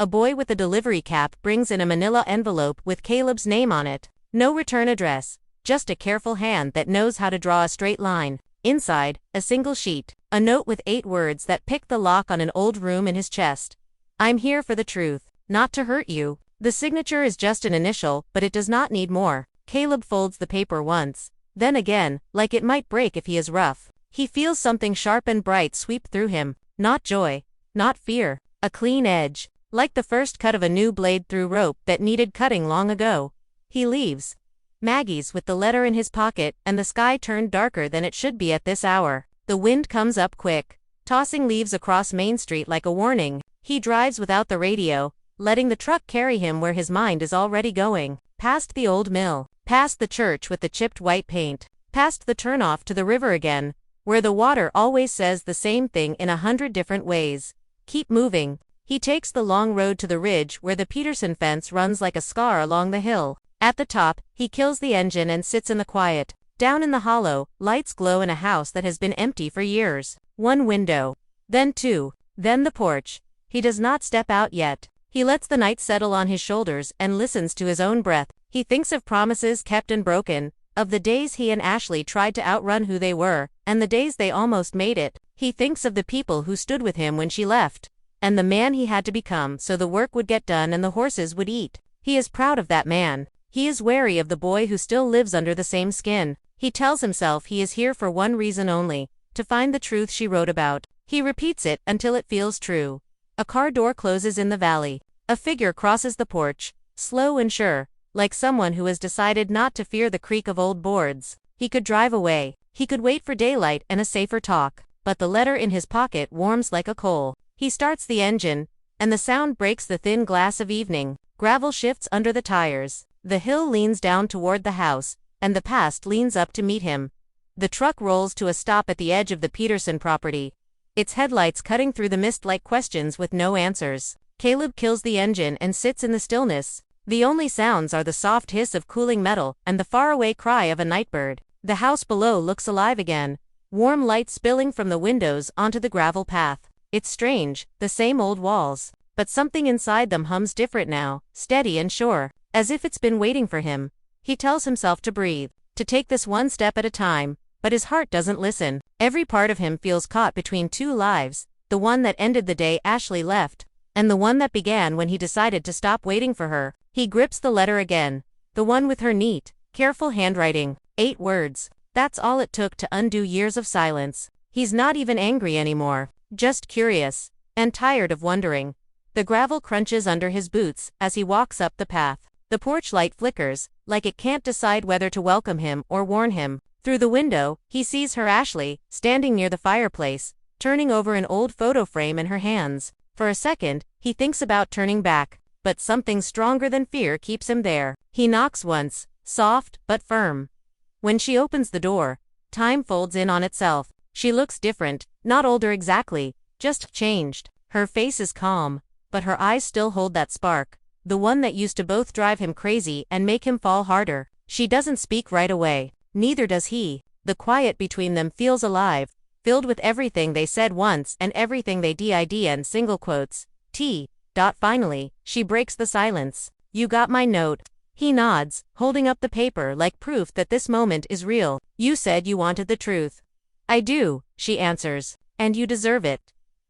a boy with a delivery cap brings in a manila envelope with Caleb's name on it. No return address, just a careful hand that knows how to draw a straight line. Inside, a single sheet, a note with 8 words that pick the lock on an old room in his chest. I'm here for the truth, not to hurt you. The signature is just an initial, but it does not need more. Caleb folds the paper once, then again, like it might break if he is rough. He feels something sharp and bright sweep through him, not joy, not fear, a clean edge, like the first cut of a new blade through rope that needed cutting long ago. He leaves Maggie's with the letter in his pocket, and the sky turned darker than it should be at this hour. The wind comes up quick, tossing leaves across Main Street like a warning. He drives without the radio, letting the truck carry him where his mind is already going. Past the old mill, past the church with the chipped white paint, past the turnoff to the river again, where the water always says the same thing in 100 different ways. Keep moving. He takes the long road to the ridge where the Peterson fence runs like a scar along the hill. At the top, he kills the engine and sits in the quiet. Down in the hollow, lights glow in a house that has been empty for years. 1 window, then 2, then the porch. He does not step out yet. He lets the night settle on his shoulders and listens to his own breath. He thinks of promises kept and broken, of the days he and Ashley tried to outrun who they were, and the days they almost made it. He thinks of the people who stood with him when she left, and the man he had to become so the work would get done and the horses would eat. He is proud of that man. He is wary of the boy who still lives under the same skin. He tells himself he is here for one reason only, to find the truth she wrote about. He repeats it until it feels true. A car door closes in the valley. A figure crosses the porch, slow and sure, like someone who has decided not to fear the creak of old boards. He could drive away. He could wait for daylight and a safer talk. But the letter in his pocket warms like a coal. He starts the engine, and the sound breaks the thin glass of evening. Gravel shifts under the tires. The hill leans down toward the house, and the past leans up to meet him. The truck rolls to a stop at the edge of the Peterson property, its headlights cutting through the mist like questions with no answers. Caleb kills the engine and sits in the stillness. The only sounds are the soft hiss of cooling metal and the faraway cry of a nightbird. The house below looks alive again, warm light spilling from the windows onto the gravel path. It's strange, the same old walls, but something inside them hums different now, steady and sure, as if it's been waiting for him. He tells himself to breathe, to take this one step at a time, but his heart doesn't listen. Every part of him feels caught between 2 lives, the one that ended the day Ashley left, and the one that began when he decided to stop waiting for her. He grips the letter again, the one with her neat, careful handwriting. 8 words. That's all it took to undo years of silence. He's not even angry anymore, just curious, and tired of wondering. The gravel crunches under his boots as he walks up the path. The porch light flickers, like it can't decide whether to welcome him or warn him. Through the window, he sees her Ashley, standing near the fireplace, turning over an old photo frame in her hands. For a second, he thinks about turning back, but something stronger than fear keeps him there. He knocks once, soft but firm. When she opens the door, time folds in on itself. She looks different, not older exactly, just changed. Her face is calm, but her eyes still hold that spark, the one that used to both drive him crazy and make him fall harder. She doesn't speak right away. Neither does he. The quiet between them feels alive, filled with everything they said once and everything they did and single quotes. Finally, she breaks the silence. You got my note. He nods, holding up the paper like proof that this moment is real. You said you wanted the truth. I do, she answers. And you deserve it.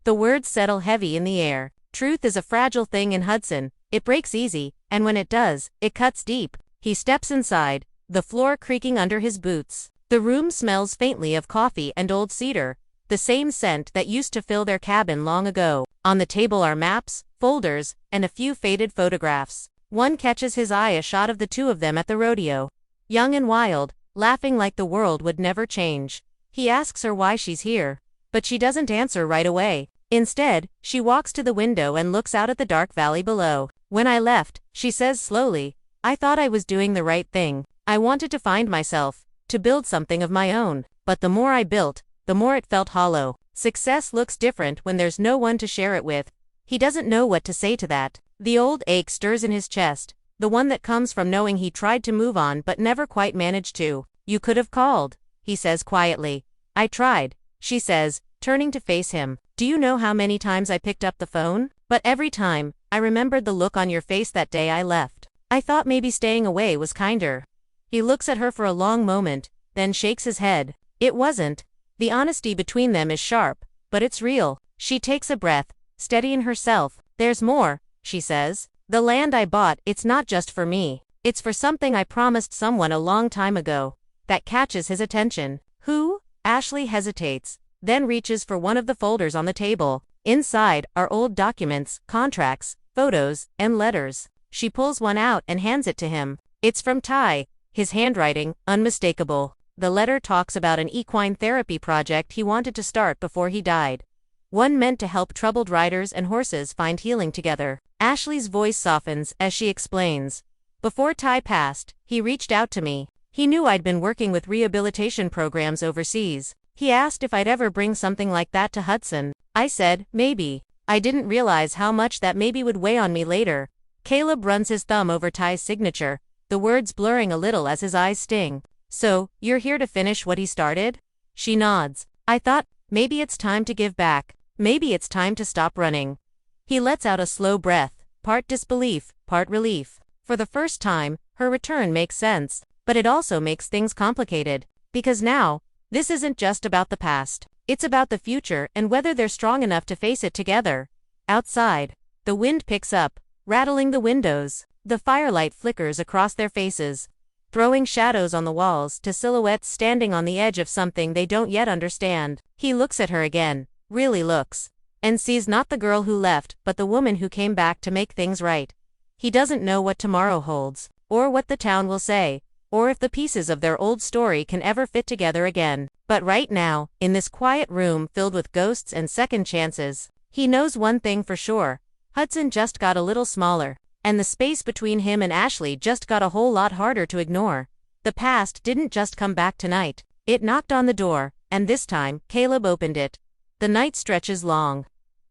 The words settle heavy in the air. Truth is a fragile thing in Hudson. It breaks easy, and when it does, it cuts deep. He steps inside, the floor creaking under his boots. The room smells faintly of coffee and old cedar, the same scent that used to fill their cabin long ago. On the table are maps, folders, and a few faded photographs. One catches his eye, a shot of the 2 of them at the rodeo. Young and wild, laughing like the world would never change. He asks her why she's here, but she doesn't answer right away. Instead, she walks to the window and looks out at the dark valley below. When I left, she says slowly, I thought I was doing the right thing. I wanted to find myself, to build something of my own. But the more I built, the more it felt hollow. Success looks different when there's no one to share it with. He doesn't know what to say to that. The old ache stirs in his chest, the one that comes from knowing he tried to move on but never quite managed to. You could have called, he says quietly. I tried, she says, turning to face him. Do you know how many times I picked up the phone? But every time, I remembered the look on your face that day I left. I thought maybe staying away was kinder. He looks at her for a long moment, then shakes his head. It wasn't. The honesty between them is sharp, but it's real. She takes a breath, steadying herself. There's more, she says. The land I bought, it's not just for me. It's for something I promised someone a long time ago. That catches his attention. Who? Ashley hesitates, then reaches for one of the folders on the table. Inside are old documents, contracts, photos, and letters. She pulls one out and hands it to him. It's from Ty. His handwriting, unmistakable. The letter talks about an equine therapy project he wanted to start before he died. One meant to help troubled riders and horses find healing together. Ashley's voice softens as she explains. Before Ty passed, he reached out to me. He knew I'd been working with rehabilitation programs overseas. He asked if I'd ever bring something like that to Hudson. I said, maybe. I didn't realize how much that maybe would weigh on me later. Caleb runs his thumb over Ty's signature, the words blurring a little as his eyes sting. So, you're here to finish what he started? She nods. I thought, maybe it's time to give back. Maybe it's time to stop running. He lets out a slow breath, part disbelief, part relief. For the first time, her return makes sense, but it also makes things complicated. Because now, this isn't just about the past. It's about the future and whether they're strong enough to face it together. Outside, the wind picks up, rattling the windows. The firelight flickers across their faces, throwing shadows on the walls to silhouettes standing on the edge of something they don't yet understand. He looks at her again, really looks, and sees not the girl who left but the woman who came back to make things right. He doesn't know what tomorrow holds, or what the town will say, or if the pieces of their old story can ever fit together again. But right now, in this quiet room filled with ghosts and second chances, he knows one thing for sure. Hudson just got a little smaller, and the space between him and Ashley just got a whole lot harder to ignore. The past didn't just come back tonight. It knocked on the door, and this time, Caleb opened it. The night stretches long.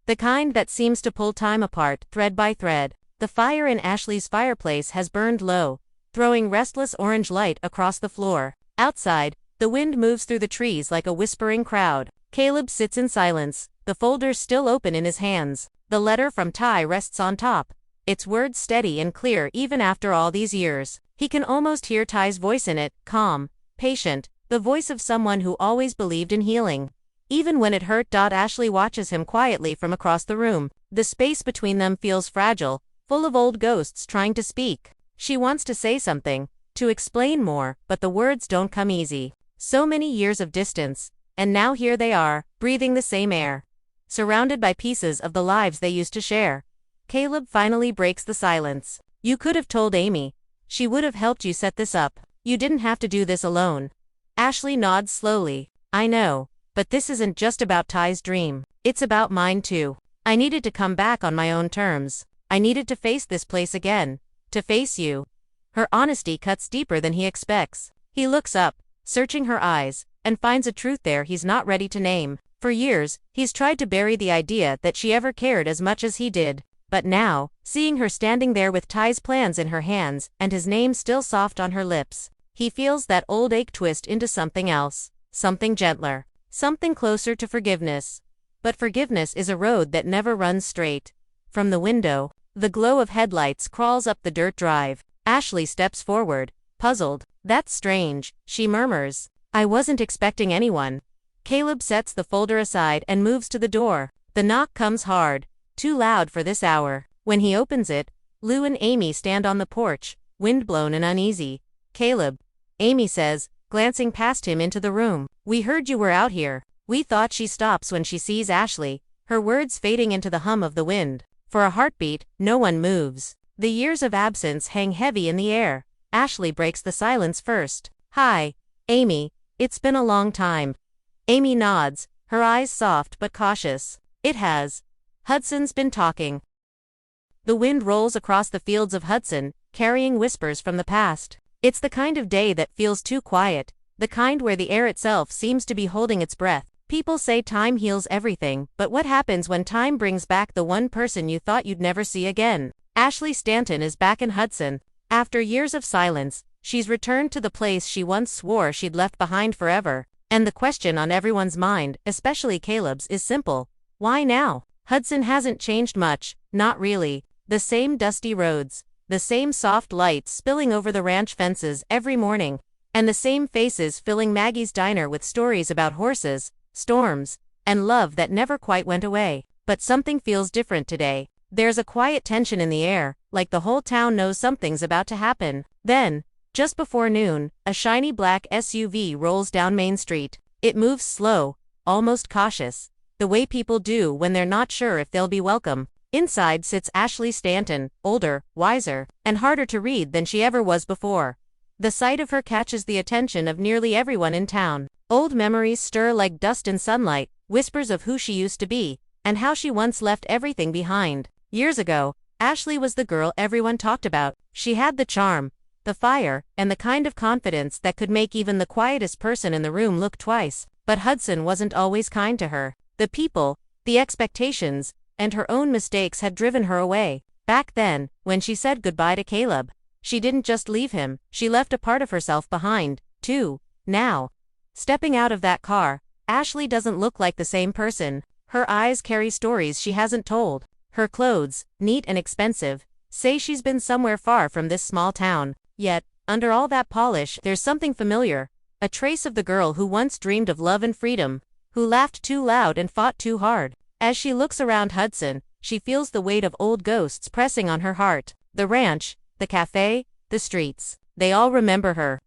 The kind that seems to pull time apart, thread by thread. The fire in Ashley's fireplace has burned low, throwing restless orange light across the floor. Outside, the wind moves through the trees like a whispering crowd. Caleb sits in silence, the folders still open in his hands. The letter from Ty rests on top, its words steady and clear even after all these years. He can almost hear Ty's voice in it, calm, patient, the voice of someone who always believed in healing. Even when it hurt. Ashley watches him quietly from across the room. The space between them feels fragile, full of old ghosts trying to speak. She wants to say something, to explain more, but the words don't come easy. So many years of distance, and now here they are, breathing the same air, surrounded by pieces of the lives they used to share. Caleb finally breaks the silence. You could have told Amy. She would have helped you set this up. You didn't have to do this alone. Ashley nods slowly. I know, but this isn't just about Ty's dream. It's about mine too. I needed to come back on my own terms. I needed to face this place again. To face you. Her honesty cuts deeper than he expects. He looks up, searching her eyes, and finds a truth there he's not ready to name. For years, he's tried to bury the idea that she ever cared as much as he did. But now, seeing her standing there with Ty's plans in her hands, and his name still soft on her lips, he feels that old ache twist into something else. Something gentler. Something closer to forgiveness. But forgiveness is a road that never runs straight. From the window, the glow of headlights crawls up the dirt drive. Ashley steps forward, puzzled. That's strange, she murmurs. I wasn't expecting anyone. Caleb sets the folder aside and moves to the door. The knock comes hard, too loud for this hour. When he opens it, Lou and Amy stand on the porch, windblown and uneasy. Caleb, Amy says, glancing past him into the room. We heard you were out here. We thought. She stops when she sees Ashley, her words fading into the hum of the wind. For a heartbeat, no one moves. The years of absence hang heavy in the air. Ashley breaks the silence first. Hi, Amy, it's been a long time. Amy nods, her eyes soft but cautious. It has. Hudson's been talking. The wind rolls across the fields of Hudson, carrying whispers from the past. It's the kind of day that feels too quiet, the kind where the air itself seems to be holding its breath. People say time heals everything, but what happens when time brings back the one person you thought you'd never see again? Ashley Stanton is back in Hudson. After years of silence, she's returned to the place she once swore she'd left behind forever. And the question on everyone's mind, especially Caleb's, is simple. Why now? Hudson hasn't changed much, Not really. The same dusty roads, the same soft lights spilling over the ranch fences every morning, and the same faces filling Maggie's diner with stories about horses, storms, and love that never quite went away. But something feels different today. There's a quiet tension in the air, like the whole town knows something's about to happen. Then, just before noon, a shiny black SUV rolls down Main Street. It moves slow, almost cautious, the way people do when they're not sure if they'll be welcome. Inside sits Ashley Stanton, older, wiser, and harder to read than she ever was before. The sight of her catches the attention of nearly everyone in town. Old memories stir like dust in sunlight, whispers of who she used to be, and how she once left everything behind. Years ago, Ashley was the girl everyone talked about. She had the charm, the fire, and the kind of confidence that could make even the quietest person in the room look twice. But Hudson wasn't always kind to her. The people, the expectations, and her own mistakes had driven her away. Back then, when she said goodbye to Caleb, she didn't just leave him, she left a part of herself behind, too. Now, stepping out of that car, Ashley doesn't look like the same person. Her eyes carry stories she hasn't told. Her clothes, neat and expensive, say she's been somewhere far from this small town. Yet, under all that polish, there's something familiar. A trace of the girl who once dreamed of love and freedom, who laughed too loud and fought too hard. As she looks around Hudson, she feels the weight of old ghosts pressing on her heart. The ranch, the cafe, the streets, they all remember her.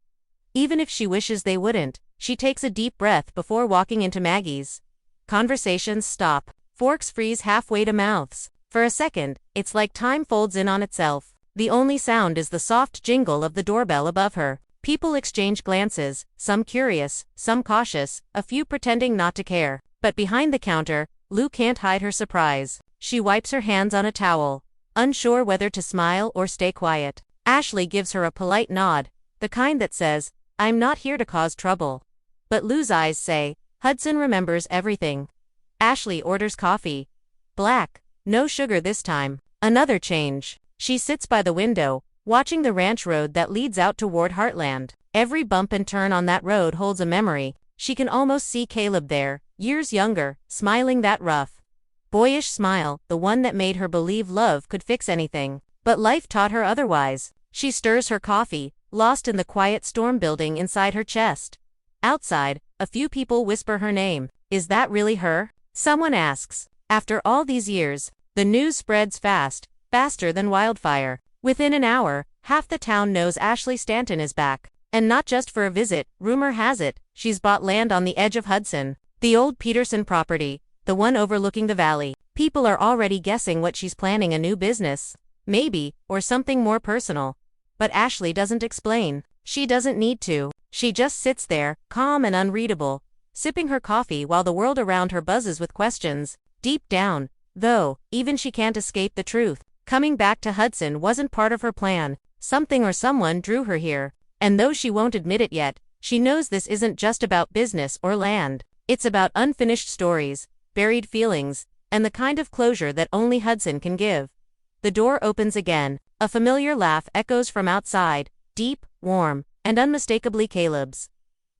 Even if she wishes they wouldn't, she takes a deep breath before walking into Maggie's. Conversations stop. Forks freeze halfway to mouths. For a second, it's like time folds in on itself. The only sound is the soft jingle of the doorbell above her. People exchange glances, some curious, some cautious, a few pretending not to care. But behind the counter, Lou can't hide her surprise. She wipes her hands on a towel, unsure whether to smile or stay quiet. Ashley gives her a polite nod, the kind that says, "I'm not here to cause trouble." But Lou's eyes say, Hudson remembers everything. Ashley orders coffee. Black, no sugar this time. Another change. She sits by the window, watching the ranch road that leads out toward Heartland. Every bump and turn on that road holds a memory. She can almost see Caleb there, years younger, smiling that rough, boyish smile, the one that made her believe love could fix anything. But life taught her otherwise. She stirs her coffee, lost in the quiet storm building inside her chest. Outside, a few people whisper her name. Is that really her? Someone asks. After all these years, the news spreads fast, faster than wildfire. Within an hour, half the town knows Ashley Stanton is back. And not just for a visit, rumor has it, she's bought land on the edge of Hudson. The old Peterson property, the one overlooking the valley. People are already guessing what she's planning, a new business. Maybe, or something more personal. But Ashley doesn't explain. She doesn't need to. She just sits there, calm and unreadable, sipping her coffee while the world around her buzzes with questions. Deep down, though, even she can't escape the truth. Coming back to Hudson wasn't part of her plan. Something or someone drew her here. And though she won't admit it yet, she knows this isn't just about business or land. It's about unfinished stories, buried feelings, and the kind of closure that only Hudson can give. The door opens again. A familiar laugh echoes from outside, deep, warm, and unmistakably Caleb's.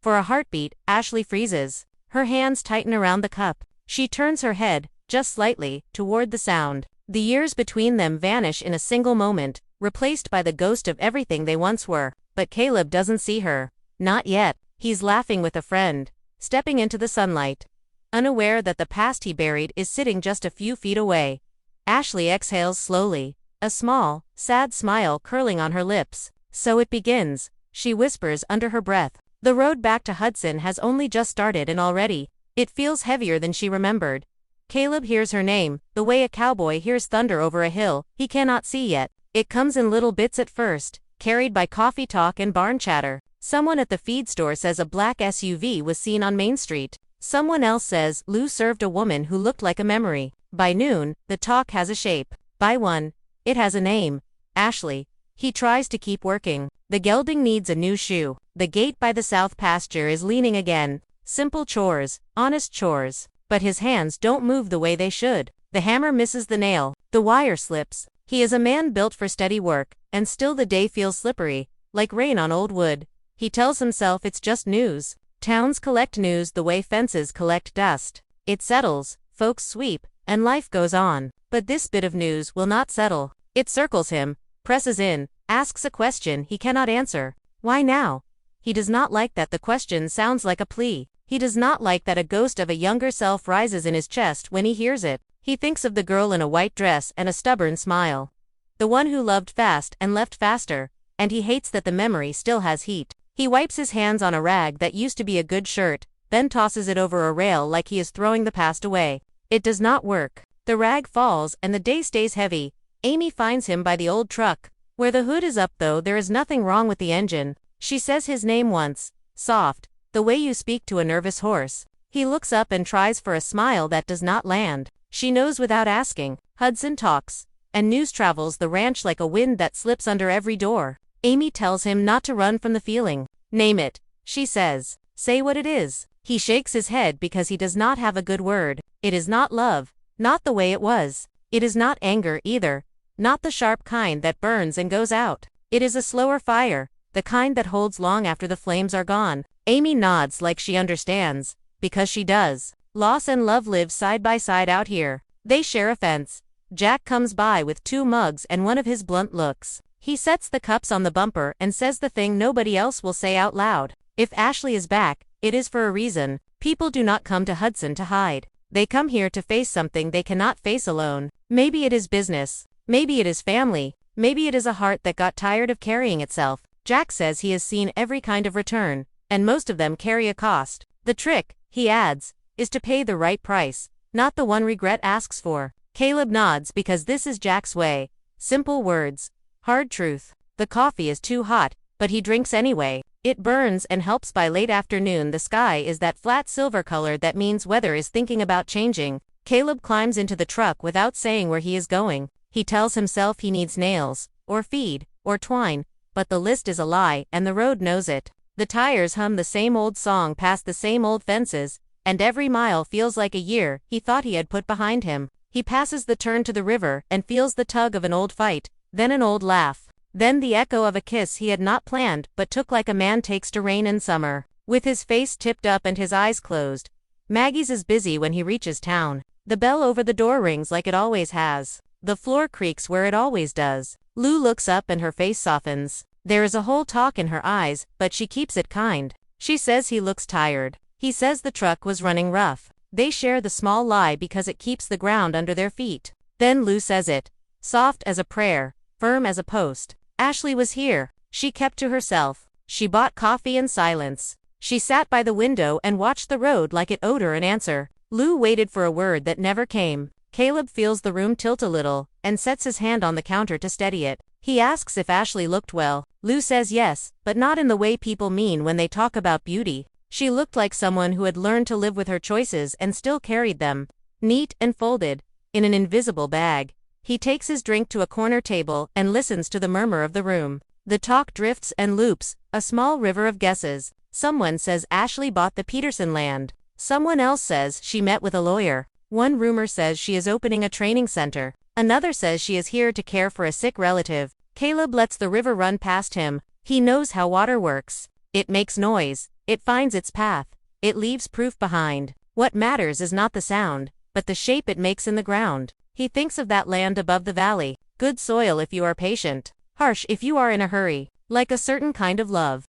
For a heartbeat, Ashley freezes. Her hands tighten around the cup. She turns her head, just slightly, toward the sound. The years between them vanish in a single moment, replaced by the ghost of everything they once were. But Caleb doesn't see her. Not yet. He's laughing with a friend, stepping into the sunlight, unaware that the past he buried is sitting just a few feet away. Ashley exhales slowly, a small, sad smile curling on her lips. So it begins, she whispers under her breath. The road back to Hudson has only just started, and already, it feels heavier than she remembered. Caleb hears her name, the way a cowboy hears thunder over a hill he cannot see yet. It comes in little bits at first, carried by coffee talk and barn chatter. Someone at the feed store says a black SUV was seen on Main Street. Someone else says Lou served a woman who looked like a memory. By noon, the talk has a shape. By 1, it has a name. Ashley. He tries to keep working. The gelding needs a new shoe. The gate by the south pasture is leaning again. Simple chores, honest chores. But his hands don't move the way they should. The hammer misses the nail. The wire slips. He is a man built for steady work, and still the day feels slippery, like rain on old wood. He tells himself it's just news. Towns collect news the way fences collect dust. It settles, folks sweep, and life goes on. But this bit of news will not settle. It circles him, presses in, asks a question he cannot answer. Why now? He does not like that the question sounds like a plea. He does not like that a ghost of a younger self rises in his chest when he hears it. He thinks of the girl in a white dress and a stubborn smile. The one who loved fast and left faster, and he hates that the memory still has heat. He wipes his hands on a rag that used to be a good shirt, then tosses it over a rail like he is throwing the past away. It does not work. The rag falls and the day stays heavy. Amy finds him by the old truck. Where the hood is up though there is nothing wrong with the engine. She says his name once, soft, the way you speak to a nervous horse. He looks up and tries for a smile that does not land. She knows without asking. Hudson talks, and news travels the ranch like a wind that slips under every door. Amy tells him not to run from the feeling. Name it, she says. Say what it is. He shakes his head because he does not have a good word. It is not love, not the way it was. It is not anger either, not the sharp kind that burns and goes out. It is a slower fire, the kind that holds long after the flames are gone. Amy nods like she understands, because she does. Loss and love live side by side out here. They share a fence. Jack comes by with 2 mugs and one of his blunt looks. He sets the cups on the bumper and says the thing nobody else will say out loud. If Ashley is back, it is for a reason. People do not come to Hudson to hide. They come here to face something they cannot face alone. Maybe it is business. Maybe it is family. Maybe it is a heart that got tired of carrying itself. Jack says he has seen every kind of return, and most of them carry a cost. The trick, he adds, is to pay the right price, not the one regret asks for. Caleb nods because this is Jack's way. Simple words. Hard truth. The coffee is too hot, but he drinks anyway. It burns and helps. By late afternoon the sky is that flat silver color that means weather is thinking about changing. Caleb climbs into the truck without saying where he is going. He tells himself he needs nails, or feed, or twine, but the list is a lie and the road knows it. The tires hum the same old song past the same old fences, and every mile feels like a year he thought he had put behind him. He passes the turn to the river and feels the tug of an old fight, then an old laugh, then the echo of a kiss he had not planned but took like a man takes to rain in summer. With his face tipped up and his eyes closed, Maggie's is busy when he reaches town. The bell over the door rings like it always has. The floor creaks where it always does. Lou looks up and her face softens. There is a whole talk in her eyes, but she keeps it kind. She says he looks tired. He says the truck was running rough. They share the small lie because it keeps the ground under their feet. Then Lou says it, soft as a prayer, firm as a post. Ashley was here. She kept to herself. She bought coffee in silence. She sat by the window and watched the road like it owed her an answer. Lou waited for a word that never came. Caleb feels the room tilt a little, and sets his hand on the counter to steady it. He asks if Ashley looked well. Lou says yes, but not in the way people mean when they talk about beauty. She looked like someone who had learned to live with her choices and still carried them, neat and folded, in an invisible bag. He takes his drink to a corner table and listens to the murmur of the room. The talk drifts and loops, a small river of guesses. Someone says Ashley bought the Peterson land. Someone else says she met with a lawyer. One rumor says she is opening a training center. Another says she is here to care for a sick relative. Caleb lets the river run past him. He knows how water works. It makes noise. It finds its path. It leaves proof behind. What matters is not the sound, but the shape it makes in the ground. He thinks of that land above the valley. Good soil if you are patient. Harsh if you are in a hurry. Like a certain kind of love.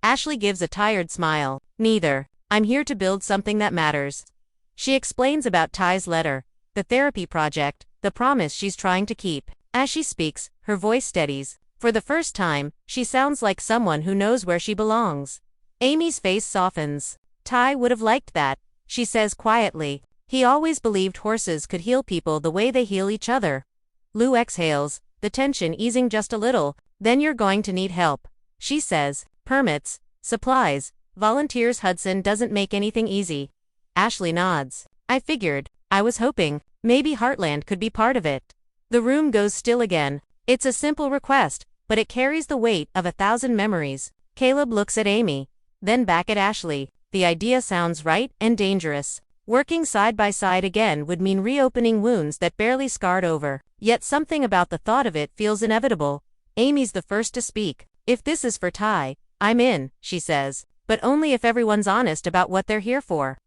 Ashley gives a tired smile. Neither. I'm here to build something that matters. She explains about Ty's letter, the therapy project, the promise she's trying to keep. As she speaks, her voice steadies. For the first time, she sounds like someone who knows where she belongs. Amy's face softens. Ty would have liked that, she says quietly. He always believed horses could heal people the way they heal each other. Lou exhales, the tension easing just a little. Then you're going to need help, she says. Permits, supplies, volunteers. Hudson doesn't make anything easy. Ashley nods. I figured. I was hoping. Maybe Heartland could be part of it. The room goes still again. It's a simple request, but it carries the weight of 1,000 memories. Caleb looks at Amy, then back at Ashley. The idea sounds right and dangerous. Working side by side again would mean reopening wounds that barely scarred over. Yet something about the thought of it feels inevitable. Amy's the first to speak. If this is for Ty, I'm in, she says. But only if everyone's honest about what they're here for.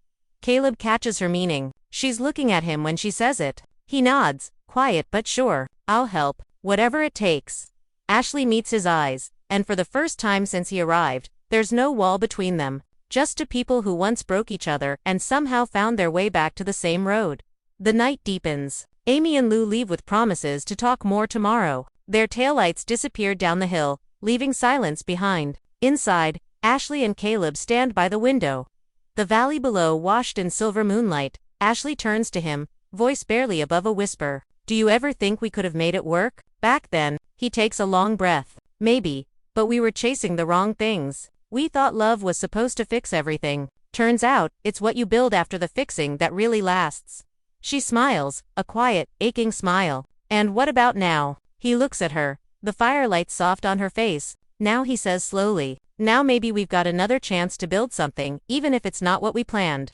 Caleb catches her meaning. She's looking at him when she says it. He nods, quiet but sure. I'll help, whatever it takes. Ashley meets his eyes, and for the first time since he arrived, there's no wall between them. Just two people who once broke each other and somehow found their way back to the same road. The night deepens. Amy and Lou leave with promises to talk more tomorrow. Their taillights disappeared down the hill, leaving silence behind. Inside, Ashley and Caleb stand by the window. The valley below washed in silver moonlight. Ashley turns to him, voice barely above a whisper. Do you ever think we could have made it work? Back then, he takes a long breath. Maybe, but we were chasing the wrong things. We thought love was supposed to fix everything. Turns out, it's what you build after the fixing that really lasts. She smiles, a quiet, aching smile. And what about now? He looks at her, the firelight soft on her face. Now he says slowly, now maybe we've got another chance to build something, even if it's not what we planned.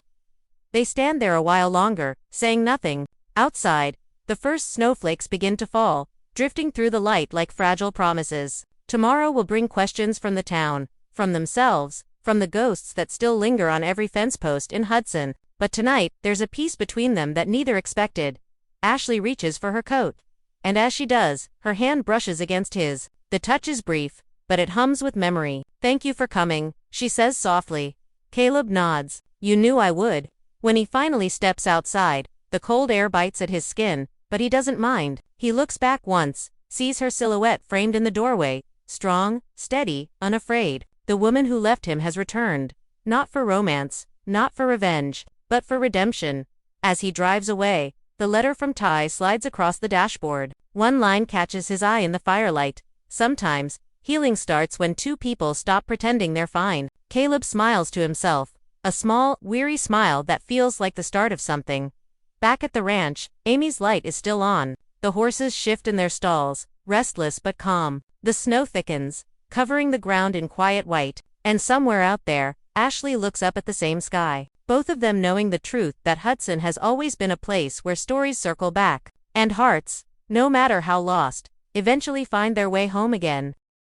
They stand there a while longer, saying nothing. Outside, the first snowflakes begin to fall, drifting through the light like fragile promises. Tomorrow will bring questions from the town, from themselves, from the ghosts that still linger on every fence post in Hudson. But tonight, there's a peace between them that neither expected. Ashley reaches for her coat. And as she does, her hand brushes against his. The touch is brief, but it hums with memory. Thank you for coming, she says softly. Caleb nods. You knew I would. When he finally steps outside, the cold air bites at his skin, but he doesn't mind. He looks back once, sees her silhouette framed in the doorway, strong, steady, unafraid. The woman who left him has returned. Not for romance, not for revenge, but for redemption. As he drives away, the letter from Ty slides across the dashboard. One line catches his eye in the firelight. Sometimes, healing starts when two people stop pretending they're fine. Caleb smiles to himself. A small, weary smile that feels like the start of something. Back at the ranch, Amy's light is still on. The horses shift in their stalls, restless but calm. The snow thickens, covering the ground in quiet white. And somewhere out there, Ashley looks up at the same sky. Both of them knowing the truth that Hudson has always been a place where stories circle back. And hearts, no matter how lost, eventually find their way home again.